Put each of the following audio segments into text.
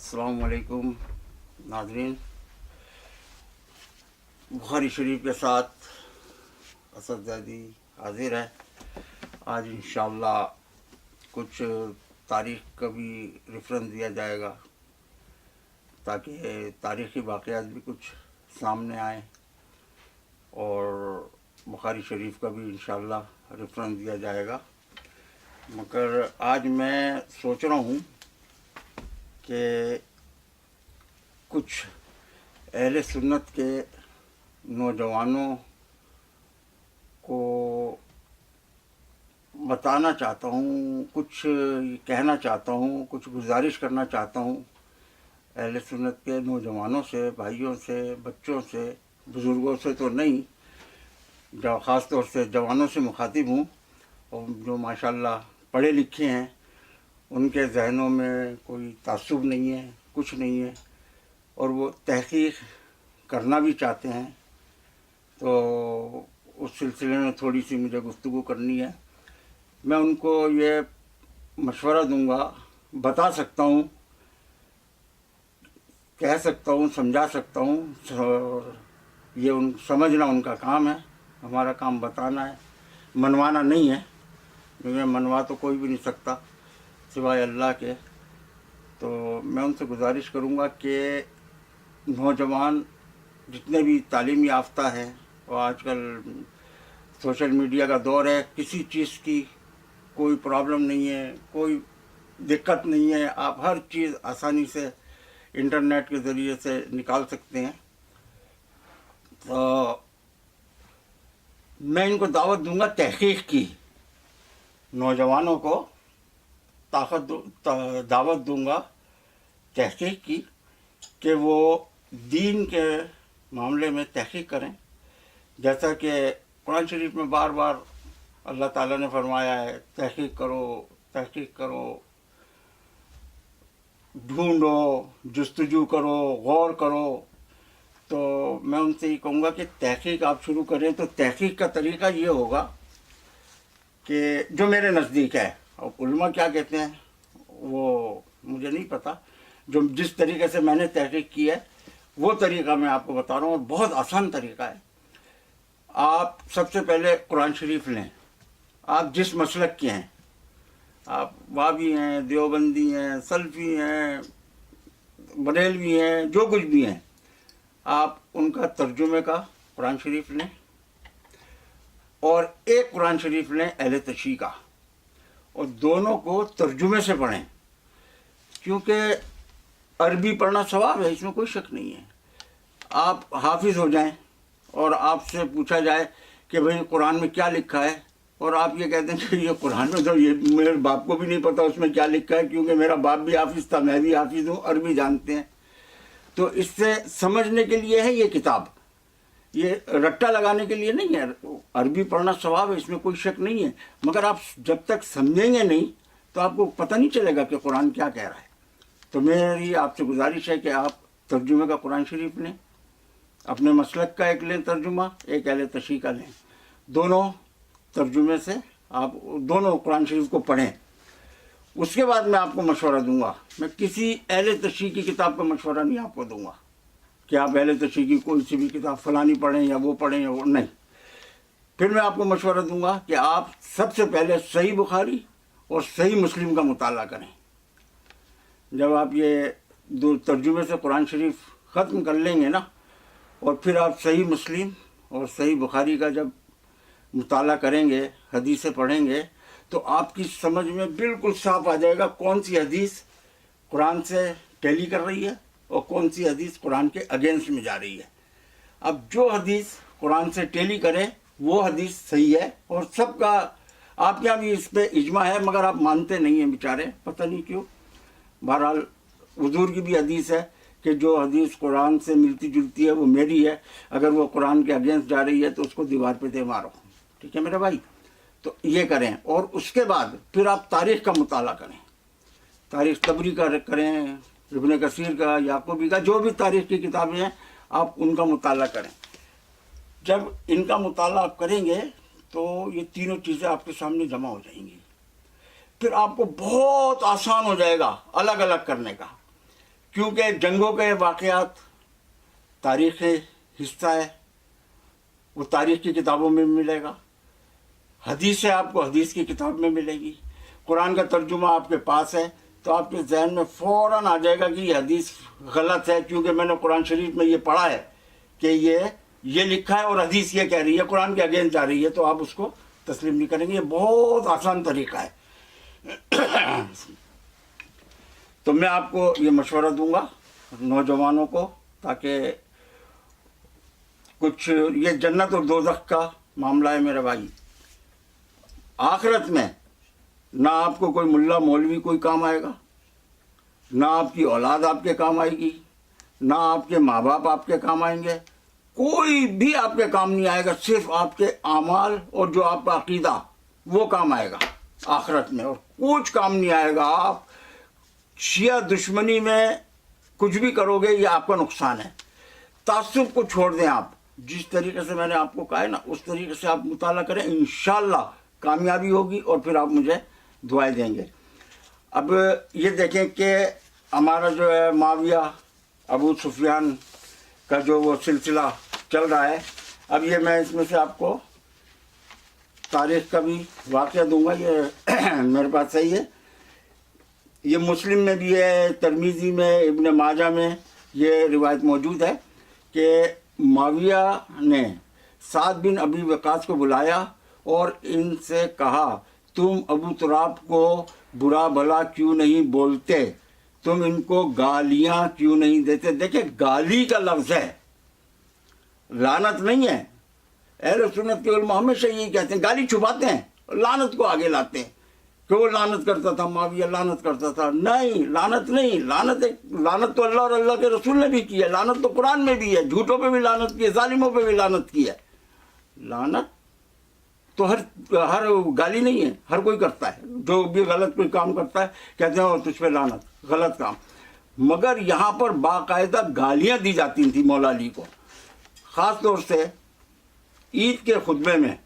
अस्सलाम वालेकुम नाज़रीन। बुखारी शरीफ के साथ असदज़ादी हाजिर है। आज इंशाअल्लाह कुछ तारीख़ का भी रेफरेंस दिया जाएगा ताकि तारीख़ी वाक़यात भी कुछ सामने आए और बुखारी शरीफ का भी इंशाअल्लाह रेफरेंस दिया जाएगा। मगर आज मैं सोच रहा हूँ कि कुछ अहले सुन्नत के नौजवानों को बताना चाहता हूँ, कुछ कहना चाहता हूँ, कुछ गुजारिश करना चाहता हूँ अहले सुन्नत के नौजवानों से, भाइयों से, बच्चों से, बुज़ुर्गों से तो नहीं, जो ख़ास तौर से जवानों से मुखातिब हूँ और जो माशाअल्लाह पढ़े लिखे हैं, उनके जहनों में कोई तासुब नहीं है, कुछ नहीं है और वो तहक़ीक़ करना भी चाहते हैं। तो उस सिलसिले में थोड़ी सी मुझे गुफ्तगू करनी है। मैं उनको ये मशवरा दूंगा, बता सकता हूँ, कह सकता हूँ, समझा सकता हूँ और ये समझना उनका काम है। हमारा काम बताना है, मनवाना नहीं है, क्योंकि मनवा तो कोई भी नहीं सकता सिवाय अल्लाह के। तो मैं उनसे गुजारिश करूँगा कि नौजवान जितने भी तालीम याफ्ता हैं और आजकल सोशल मीडिया का दौर है, किसी चीज़ की कोई प्रॉब्लम नहीं है, कोई दिक्कत नहीं है, आप हर चीज़ आसानी से इंटरनेट के ज़रिए से निकाल सकते हैं। तो मैं इनको दावत दूंगा तहक़ीक़ की, नौजवानों को दावत दूंगा तहक़ीक़ की कि वो दीन के मामले में तहक़ीक़ करें। जैसा कि कुरान शरीफ में बार बार अल्लाह ताला ने फरमाया है, तहक़ीक़ करो, तहक़ीक़ करो, ढूंढो, जुस्तजू करो, गौर करो। तो मैं उनसे ये कहूँगा कि तहक़ीक़ आप शुरू करें तो तहक़ीक़ का तरीक़ा ये होगा कि जो मेरे नज़दीक है, और उलमा क्या कहते हैं वो मुझे नहीं पता, जो जिस तरीके से मैंने तहक़ीक़ की है वो तरीक़ा मैं आपको बता रहा हूँ और बहुत आसान तरीक़ा है। आप सबसे पहले कुरान शरीफ लें, आप जिस मसलक के हैं, आप वाबी हैं, देवबंदी हैं, सल्फ़ी हैं, बरेलवी हैं, जो कुछ भी हैं, आप उनका तर्जुमे का कुरान शरीफ लें और एक कुरान शरीफ लें अहले तशरीह का, और दोनों को तर्जुमे से पढ़ें, क्योंकि अरबी पढ़ना सवाब है, इसमें कोई शक नहीं है। आप हाफिज़ हो जाएं और आपसे पूछा जाए कि भाई कुरान में क्या लिखा है, और आप ये कहते हैं कि ये कुरान में तो ये मेरे बाप को भी नहीं पता उसमें क्या लिखा है, क्योंकि मेरा बाप भी हाफिज़ था, मैं भी हाफिज़ हूँ, अरबी जानते हैं। तो इससे समझने के लिए है ये किताब, ये रट्टा लगाने के लिए नहीं है। अरबी पढ़ना सवाब है, इसमें कोई शक नहीं है, मगर आप जब तक समझेंगे नहीं तो आपको पता नहीं चलेगा कि कुरान क्या कह रहा है। तो मेरी आपसे गुजारिश है कि आप तर्जुमे का कुरान शरीफ लें, अपने मसलक का एक लें तर्जुमा, एक अहले तशरीह का लें, दोनों तर्जुमे से आप दोनों कुरान शरीफ को पढ़ें। उसके बाद मैं आपको मशवरा दूंगा, मैं किसी अहले तशरीह की किताब का मशवरा नहीं आपको दूंगा कि आप अहले तशरीह की कोई सी भी किताब फलानी पढ़ें या वो पढ़ें या वो नहीं। फिर मैं आपको मशवरा दूंगा कि आप सबसे पहले सही बुखारी और सही मुस्लिम का मुताला करें। जब आप ये दो तर्जुमे से कुरान शरीफ ख़त्म कर लेंगे ना, और फिर आप सही मुस्लिम और सही बुखारी का जब मुताला करेंगे, हदीसें पढ़ेंगे, तो आपकी समझ में बिल्कुल साफ आ जाएगा कौन सी हदीस कुरान से टैली कर रही है और कौन सी हदीस कुरान के अगेंस्ट में जा रही है। अब जो हदीस कुरान से टैली करे वो हदीस सही है, और सबका आपके यहाँ भी इस पे इजमा है, मगर आप मानते नहीं हैं बेचारे, पता नहीं क्यों। बहरहाल हुजूर की भी हदीस है कि जो हदीस कुरान से मिलती जुलती है वो मेरी है, अगर वो कुरान के अगेंस्ट जा रही है तो उसको दीवार पे दे मारो। ठीक है मेरे भाई, तो ये करें। और उसके बाद फिर आप तारीख़ का मुताला करें, तारीख़ तबरी का करें, इब्न कसीर का, याकूबी का, जो भी तारीख़ की किताबें हैं आप उनका मुताला करें। जब इनका मुताला आप करेंगे तो ये तीनों चीज़ें आपके सामने जमा हो जाएंगी। फिर आपको बहुत आसान हो जाएगा अलग अलग करने का, क्योंकि जंगों के वाक़यात तारीख़ हिस्सा है, वो तारीख़ की किताबों में मिलेगा, हदीस है आपको हदीस की किताब में मिलेगी, कुरान का तर्जुमा आपके पास है, तो आपके जहन में फ़ौरन आ जाएगा कि ये हदीस गलत है, क्योंकि मैंने कुरान शरीफ में ये पढ़ा है कि ये लिखा है और हदीस ये कह रही है, कुरान के अगेंस्ट जा रही है, तो आप उसको तस्लीम नहीं करेंगे। ये बहुत आसान तरीका है। तो मैं आपको ये मशवरा दूंगा नौजवानों को, ताकि कुछ ये जन्नत और दोज़ख का मामला है मेरे भाई। आखिरत में ना आपको कोई मुल्ला मौलवी कोई काम आएगा, ना आपकी औलाद आपके काम आएगी, ना आपके माँ बाप आपके काम आएंगे, कोई भी आपके काम नहीं आएगा। सिर्फ आपके आमाल और जो आपका अकीदा वो काम आएगा आखिरत में, और कुछ काम नहीं आएगा। आप शिया दुश्मनी में कुछ भी करोगे ये आपका नुकसान है। तासुब को छोड़ दें आप, जिस तरीके से मैंने आपको कहा है ना उस तरीके से आप मुताला करें, इंशाल्लाह कामयाबी होगी और फिर आप मुझे दुआएं देंगे। अब ये देखें कि हमारा जो है माविया अबू सुफियान का जो वो सिलसिला चल रहा है, अब ये मैं इसमें से आपको तारीख़ का भी वाक़या दूंगा। ये मेरे पास सही है, ये मुस्लिम में भी है, तिरमिज़ी में, इब्न माजा में ये रिवायत मौजूद है कि माविया ने साद बिन अबी वक़ास को बुलाया और इनसे कहा, तुम अबू तुराब को बुरा भला क्यों नहीं बोलते, तुम इनको गालियां क्यों नहीं देते। देखिए गाली का लफ्ज़ है, लानत नहीं है। अहले सुन्नत के उलमा हमेशा यही कहते हैं, गाली छुपाते हैं, लानत को आगे लाते हैं कि वो लानत करता था, माविया लानत करता था। नहीं, लानत नहीं, लानत तो अल्लाह और अल्लाह के रसूल ने भी की है, लानत तो कुरान में भी है, झूठों पे भी लानत की है, जालिमों पे भी लानत की है। लानत तो हर गाली नहीं है, हर कोई करता है, जो भी गलत कोई काम करता है कहते हैं तुझ पे लानत, गलत काम। मगर यहाँ पर बाकायदा गालियाँ दी जाती थी मौला अली को, ख़ास तौर से ईद के खुतबे में।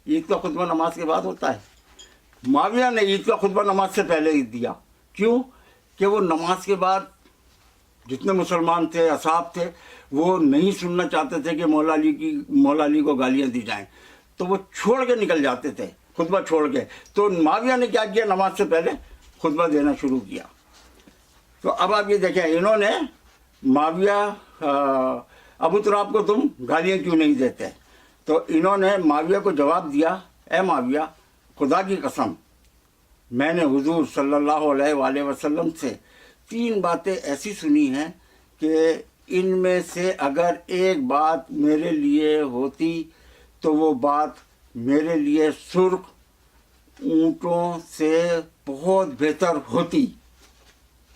ईद का खुतबा नमाज के बाद होता है, माविया ने ईद का खुतबा नमाज से पहले ही दिया। क्यों? कि वो नमाज के बाद जितने मुसलमान थे, असहाब थे, वो नहीं सुनना चाहते थे कि मौला अली को गालियाँ दी जाएं, तो वो छोड़ के निकल जाते थे, खुतबा छोड़ के। तो माविया ने क्या किया, नमाज से पहले खुतबा देना शुरू किया। तो अब आप ये देखें, इन्होंने माविया अबू तुराब को तुम गालियाँ क्यों नहीं देते, तो इन्होंने माविया को जवाब दिया, ए माविया, खुदा की कसम, मैंने हुजूर सल्लल्लाहु अलैहि वसल्लम से 3 बातें ऐसी सुनी हैं कि इनमें से अगर एक बात मेरे लिए होती तो वो बात मेरे लिए सुर्ख ऊँटों से बहुत बेहतर होती,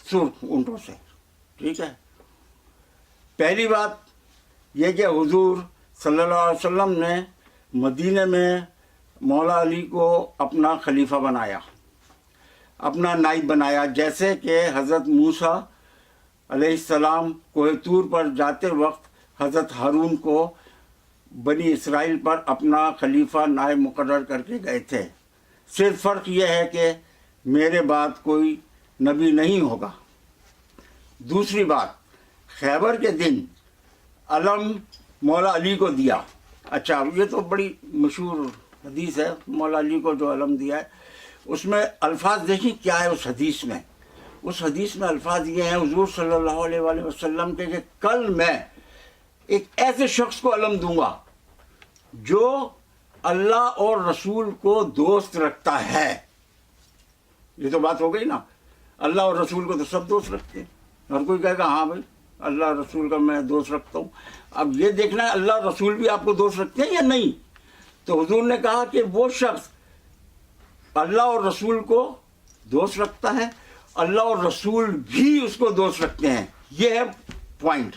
सुर्ख ऊँटों से। ठीक है, पहली बात यह कि हुजूर सल्लल्लाहु अलैहि वसल्लम ने मदीने में मौला अली को अपना खलीफा बनाया, अपना नाइब बनाया, जैसे कि हज़रत मूसा अलैहिस्सलाम कोहे तूर पर जाते वक्त हज़रत हारून को बनी इसराइल पर अपना खलीफा नाइब मुकर्रर करके गए थे। सिर्फ फ़र्क यह है कि मेरे बाद कोई नबी नहीं होगा। दूसरी बात, खैबर के दिन अलम मौला अली को दिया। अच्छा, ये तो बड़ी मशहूर हदीस है, मौला अली को जो अलम दिया है, उसमें अल्फाज देखिए क्या है उस हदीस में। उस हदीस में अल्फाज ये हैं हुजूर सल्लल्लाहु अलैहि वसल्लम के कि कल मैं एक ऐसे शख्स को अलम दूंगा जो अल्लाह और रसूल को दोस्त रखता है। ये तो बात हो गई ना, अल्लाह और रसूल को तो सब दोस्त रखते हैं, हर कोई कहेगा हाँ भाई अल्लाह रसूल का मैं दोस्त रखता हूँ। अब ये देखना है अल्लाह रसूल भी आपको दोस्त रखते हैं या नहीं। तो हुजूर ने कहा कि वो शख्स अल्लाह और रसूल को दोस्त रखता है, अल्लाह और रसूल भी उसको दोस्त रखते हैं। ये है पॉइंट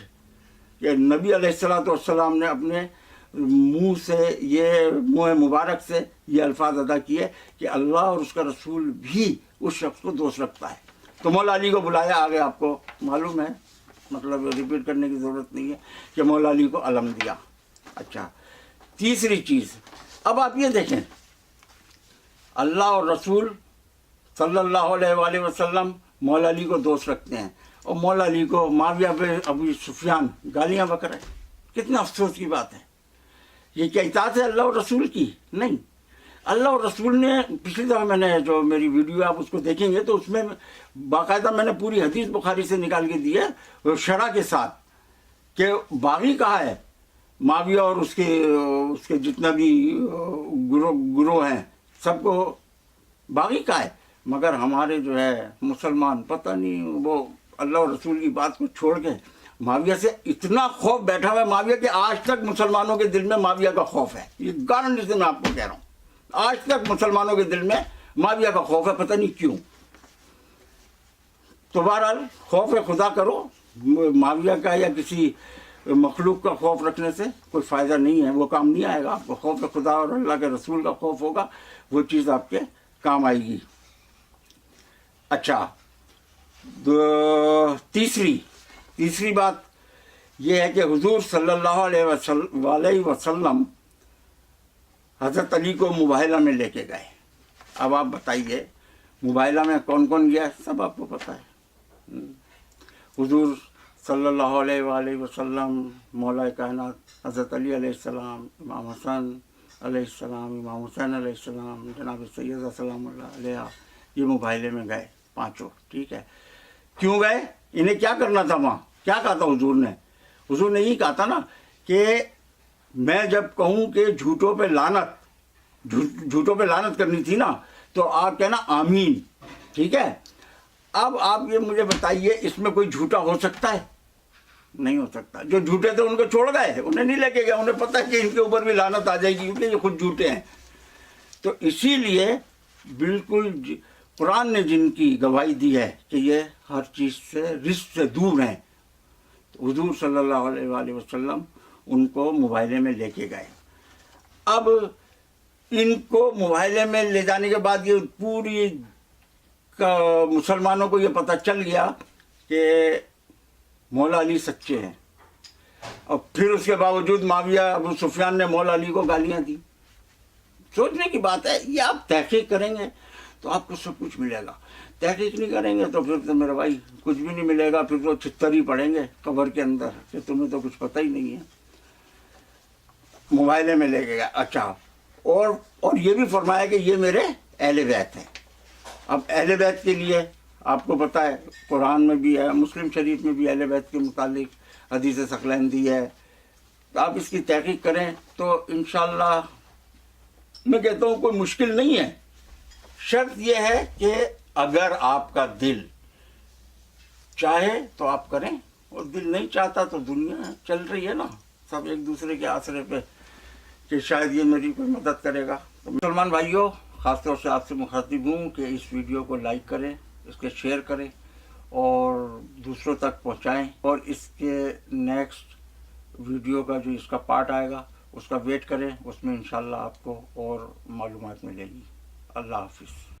कि नबी अलैहिस्सलातु वस्सलाम ने अपने मुंह से, ये मुंह मुबारक से ये अल्फाज अदा किए कि अल्लाह और उसका रसूल भी उस शख्स को दोस्त रखता है। तो मौला अली को बुलाया, आगे आपको मालूम है, मतलब रिपीट करने की ज़रूरत नहीं है कि मौला अली को अलम दिया। अच्छा, तीसरी चीज़, अब आप ये देखें, अल्लाह और रसूल सल्लल्लाहु अलैहि वसल्लम मौला अली को दोस्त रखते हैं اور مولا علی کو معاویہ پہ ابو سفیان گالیاں بک رہے. کتنا افسوس کی بات ہے. یہ کیا اطاعت ہے اللہ اور رسول کی؟ نہیں. اللہ اور رسول نے پچھلی دفعہ میں نے جو میری ویڈیو آپ اس کو دیکھیں گے تو اس میں باقاعدہ میں نے پوری حدیث بخاری سے نکال کے دی ہے شرح کے ساتھ کہ باغی کہا ہے معاویہ اور اس کے جتنا بھی گروہ ہیں سب کو باغی کہا ہے. مگر ہمارے جو ہے مسلمان پتہ نہیں وہ اللہ اور رسول کی بات کو چھوڑ کے معاویہ سے اتنا خوف بیٹھا ہوا ہے معاویہ کہ آج تک مسلمانوں کے دل میں معاویہ کا خوف ہے. یہ گارنٹی سے میں آپ کو کہہ رہا ہوں آج تک مسلمانوں کے دل میں معاویہ کا خوف ہے. پتہ نہیں کیوں. تو بہرحال خوف خدا کرو. معاویہ کا یا کسی مخلوق کا خوف رکھنے سے کوئی فائدہ نہیں ہے. وہ کام نہیں آئے گا. آپ کو خوف خدا اور اللہ کے رسول کا خوف ہوگا وہ چیز آپ کے کام آئے گی. اچھا تیسری بات یہ ہے کہ حضور صلی اللہ علیہ وسلم حضرت علی کو مباہلہ میں لے کے گئے. اب آپ بتائیے مباہلہ میں کون کون گیا سب آپ کو پتہ ہے. حضور صلی اللہ علیہ وآلہ وسلم، مولا کائنات حضرت علی علیہ السلام، امام حسن علیہ السلام، امام حسین علیہ السلام، جناب سیدہ سلام اللہ علیہ، یہ مباہلے میں گئے پانچوں. ٹھیک ہے. کیوں گئے؟ انہیں کیا کرنا تھا وہاں؟ کیا کہا تھا حضور نے؟ حضور نے یہی کہا تھا نا کہ میں جب کہوں کہ جھوٹوں پہ لعنت کرنی تھی نا تو آپ کہنا آمین. ٹھیک ہے. اب آپ یہ مجھے بتائیے اس میں کوئی جھوٹا ہو سکتا ہے؟ نہیں ہو سکتا. جو جھوٹے تھے ان کو چھوڑ گئے، انہیں نہیں لے کے گئے. انہیں پتہ ہے کہ ان کے اوپر بھی لعنت آ جائے گی کیونکہ یہ خود جھوٹے ہیں. تو اسی لیے بالکل قرآن نے جن کی گواہی دی ہے کہ یہ ہر چیز سے رزق سے دور ہیں، حضور صلی اللہ علیہ وآلہ وسلم ان کو مباہلے میں لے کے گئے. اب ان کو مباہلے میں لے جانے کے بعد یہ پوری مسلمانوں کو یہ پتہ چل گیا کہ مولا علی سچے ہیں. اور پھر اس کے باوجود معاویہ ابو سفیان نے مولا علی کو گالیاں دی. سوچنے کی بات ہے. یہ آپ تحقیق کریں گے تو آپ کو سب کچھ ملے گا. تحقیق نہیں کریں گے تو پھر تو میرے بھائی کچھ بھی نہیں ملے گا. پھر تو چھتر ہی پڑیں گے قبر کے اندر کہ تمہیں تو کچھ پتہ ہی نہیں ہے. مباہلے میں لے کے گیا. اچھا اور یہ بھی فرمایا کہ یہ میرے اہل بیت ہیں. اب اہل بیت کے لیے آپ کو پتہ ہے قرآن میں بھی ہے، مسلم شریف میں بھی اہل بیت کے متعلق حدیث ثقلین دی ہے. آپ اس کی تحقیق کریں تو انشاءاللہ میں کہتا ہوں کوئی مشکل نہیں ہے. شرط یہ ہے کہ اگر آپ کا دل چاہے تو آپ کریں، اور دل نہیں چاہتا تو دنیا چل رہی ہے نا سب ایک دوسرے کے آسرے پہ کہ شاید یہ میری کوئی مدد کرے گا. تو مسلمان بھائیوں خاص طور سے آپ سے مخاطب ہوں کہ اس ویڈیو کو لائک کریں، اس کے شیئر کریں اور دوسروں تک پہنچائیں. اور اس کے نیکسٹ ویڈیو کا جو اس کا پارٹ آئے گا اس کا ویٹ کریں. اس میں انشاءاللہ آپ کو اور معلومات ملے گی. اللہ حافظ.